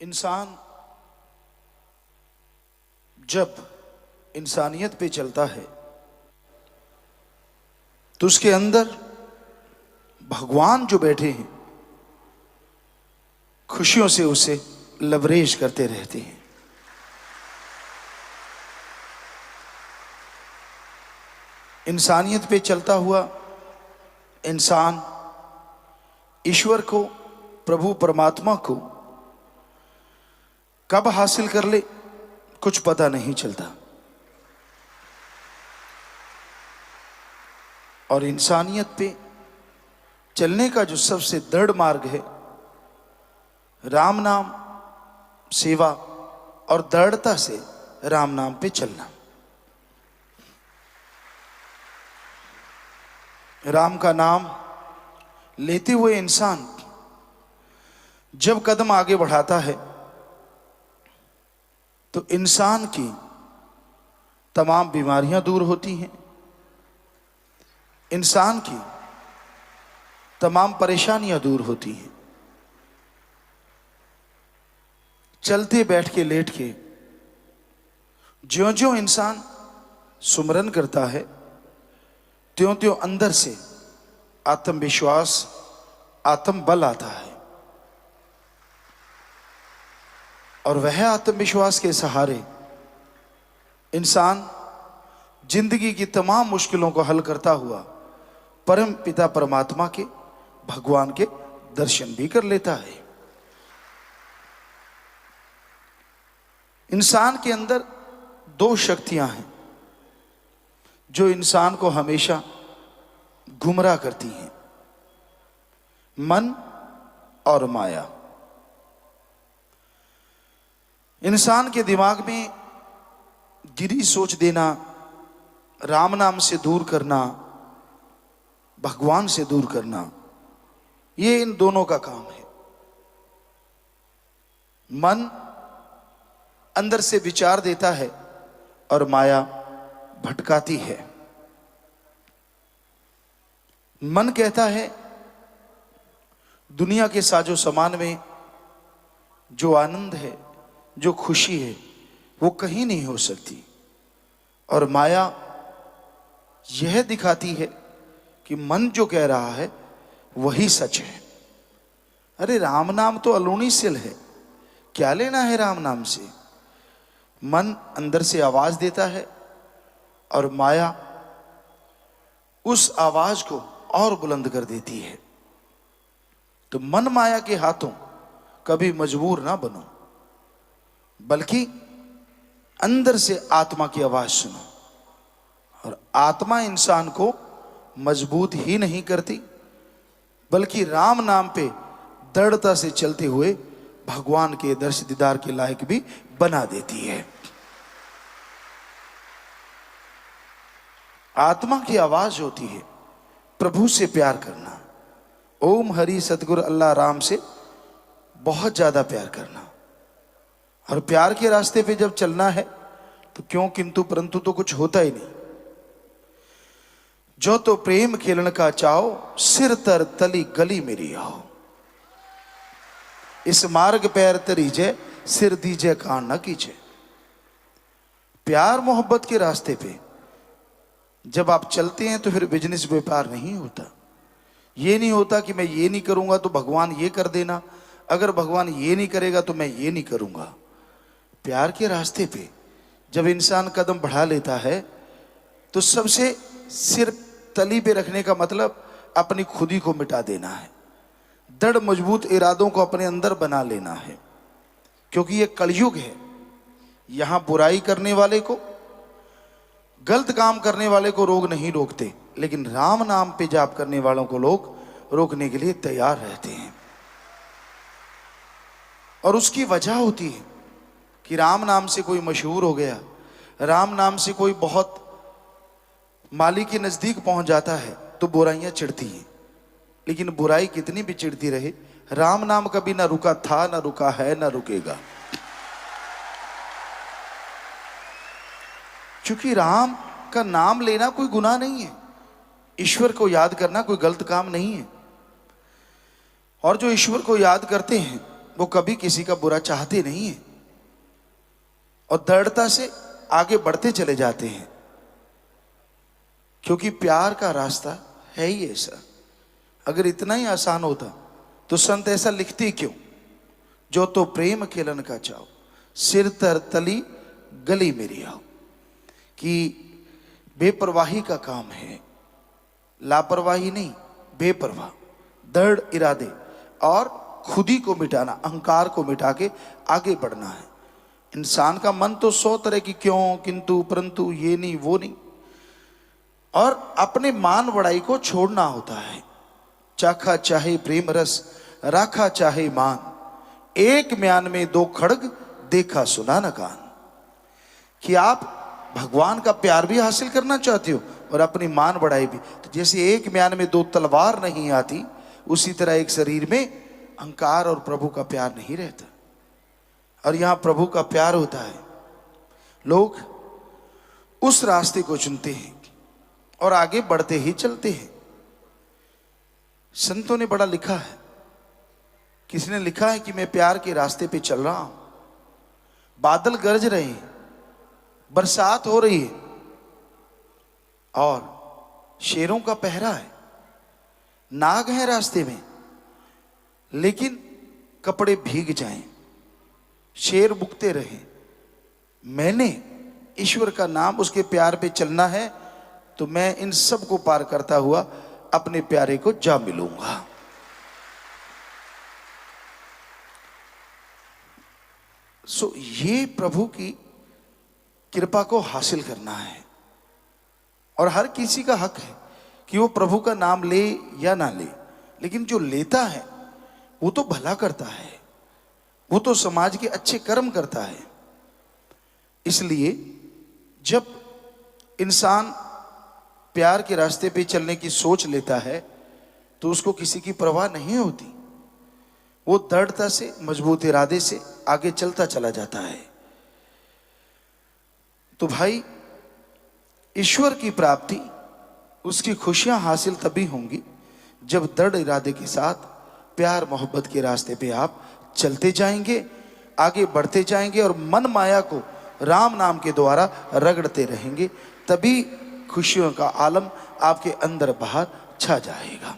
इंसान जब इंसानियत पे चलता है तो उसके अंदर भगवान जो बैठे हैं खुशियों से उसे लबरेज करते रहते हैं। इंसानियत पे चलता हुआ इंसान ईश्वर को, प्रभु परमात्मा को कब हासिल कर ले कुछ पता नहीं चलता। और इंसानियत पे चलने का जो सबसे दृढ़ मार्ग है, राम नाम, सेवा और दृढ़ता से राम नाम पे चलना। राम का नाम लेते हुए इंसान जब कदम आगे बढ़ाता है तो इंसान की तमाम बीमारियां दूर होती हैं, इंसान की तमाम परेशानियां दूर होती हैं। चलते बैठ के लेट के ज्यों-ज्यों इंसान सुमरन करता है त्यों-त्यों अंदर से आत्मविश्वास, आत्मबल आता है। और वह आत्मविश्वास के सहारे इंसान जिंदगी की तमाम मुश्किलों को हल करता हुआ परम पिता परमात्मा के, भगवान के दर्शन भी कर लेता है। इंसान के अंदर दो शक्तियां हैं जो इंसान को हमेशा गुमराह करती हैं, मन और माया। इंसान के दिमाग में गिरी सोच देना, राम नाम से दूर करना, भगवान से दूर करना, ये इन दोनों का काम है। मन अंदर से विचार देता है और माया भटकाती है। मन कहता है दुनिया के साजो सामान में जो आनंद है, जो खुशी है, वो कहीं नहीं हो सकती। और माया यह दिखाती है कि मन जो कह रहा है वही सच है। अरे राम नाम तो अलूनी सिल है, क्या लेना है राम नाम से। मन अंदर से आवाज देता है और माया उस आवाज को और बुलंद कर देती है। तो मन माया के हाथों कभी मजबूर ना बनो, बल्कि अंदर से आत्मा की आवाज सुनो। और आत्मा इंसान को मजबूत ही नहीं करती, बल्कि राम नाम पे दृढ़ता से चलते हुए भगवान के दर्श दीदार के लायक भी बना देती है। आत्मा की आवाज होती है प्रभु से प्यार करना, ओम हरि सतगुरु अल्लाह राम से बहुत ज्यादा प्यार करना। और प्यार के रास्ते पे जब चलना है तो क्यों किंतु परंतु तो कुछ होता ही नहीं। जो तो प्रेम खेलन का चाहो, सिर तर तली गली मेरी आओ। इस मार्ग पैर तरीजे, सिर दीजे कान न कीजे। प्यार मोहब्बत के रास्ते पे जब आप चलते हैं तो फिर बिजनेस व्यापार नहीं होता। ये नहीं होता कि मैं ये नहीं करूंगा तो भगवान ये कर देना, अगर भगवान ये नहीं करेगा तो मैं ये नहीं करूंगा। प्यार के रास्ते पे जब इंसान कदम बढ़ा लेता है तो सबसे सिर तली पे रखने का मतलब अपनी खुदी को मिटा देना है, दृढ़ मजबूत इरादों को अपने अंदर बना लेना है। क्योंकि ये कलयुग है, यहां बुराई करने वाले को, गलत काम करने वाले को लोग नहीं रोकते, लेकिन राम नाम पे जाप करने वालों को लोग रोकने के लिए तैयार रहते हैं। और उसकी वजह होती है कि राम नाम से कोई मशहूर हो गया, राम नाम से कोई बहुत माली के नजदीक पहुंच जाता है तो बुराइयां चिढ़ती हैं। लेकिन बुराई कितनी भी चिढ़ती रहे, राम नाम कभी ना रुका था, ना रुका है, ना रुकेगा। क्योंकि राम का नाम लेना कोई गुनाह नहीं है, ईश्वर को याद करना कोई गलत काम नहीं है। और जो ईश्वर को याद करते हैं वो कभी किसी का बुरा चाहते नहीं है और दृढ़ता से आगे बढ़ते चले जाते हैं, क्योंकि प्यार का रास्ता है ही ऐसा। अगर इतना ही आसान होता तो संत ऐसा लिखते क्यों? जो तो प्रेम खेलन का चाहो, सिर तर तली गली मेरी आओ। कि बेपरवाही का काम है, लापरवाही नहीं, बेपरवाह, दृढ़ इरादे और खुदी को मिटाना, अहंकार को मिटा के आगे बढ़ना है। इंसान का मन तो 100 तरह की क्यों, किंतु, परंतु, ये नहीं, वो नहीं, और अपने मान बड़ाई को छोड़ना होता है। चाखा चाहे प्रेम रस, राखा चाहे मान, एक म्यान में 2 खड़ग, देखा सुना न कान। कि आप भगवान का प्यार भी हासिल करना चाहते हो और अपनी मान बढ़ाई भी, तो जैसे एक म्यान में 2 तलवार नहीं आती, उसी तरह एक शरीर में अहंकार और प्रभु का प्यार नहीं रहता। और यहां प्रभु का प्यार होता है, लोग उस रास्ते को चुनते हैं और आगे बढ़ते ही चलते हैं। संतों ने बड़ा लिखा है, किसने लिखा है कि मैं प्यार के रास्ते पे चल रहा हूं, बादल गरज रहे हैं, बरसात हो रही है और शेरों का पहरा है, नाग है रास्ते में, लेकिन कपड़े भीग जाएं, शेर बुकते रहे, मैंने ईश्वर का नाम, उसके प्यार पे चलना है, तो मैं इन सब को पार करता हुआ अपने प्यारे को जा मिलूंगा। ये प्रभु की कृपा को हासिल करना है और हर किसी का हक है कि वो प्रभु का नाम ले या ना ले, लेकिन जो लेता है वो तो भला करता है, वो तो समाज के अच्छे कर्म करता है। इसलिए जब इंसान प्यार के रास्ते पे चलने की सोच लेता है तो उसको किसी की परवाह नहीं होती, वो दृढ़ता से, मजबूत इरादे से आगे चलता चला जाता है। तो भाई, ईश्वर की प्राप्ति, उसकी खुशियां हासिल तभी होंगी जब दृढ़ इरादे के साथ प्यार मोहब्बत के रास्ते पे आप चलते जाएंगे, आगे बढ़ते जाएंगे और मन माया को राम नाम के द्वारा रगड़ते रहेंगे, तभी खुशियों का आलम आपके अंदर बाहर छा जाएगा।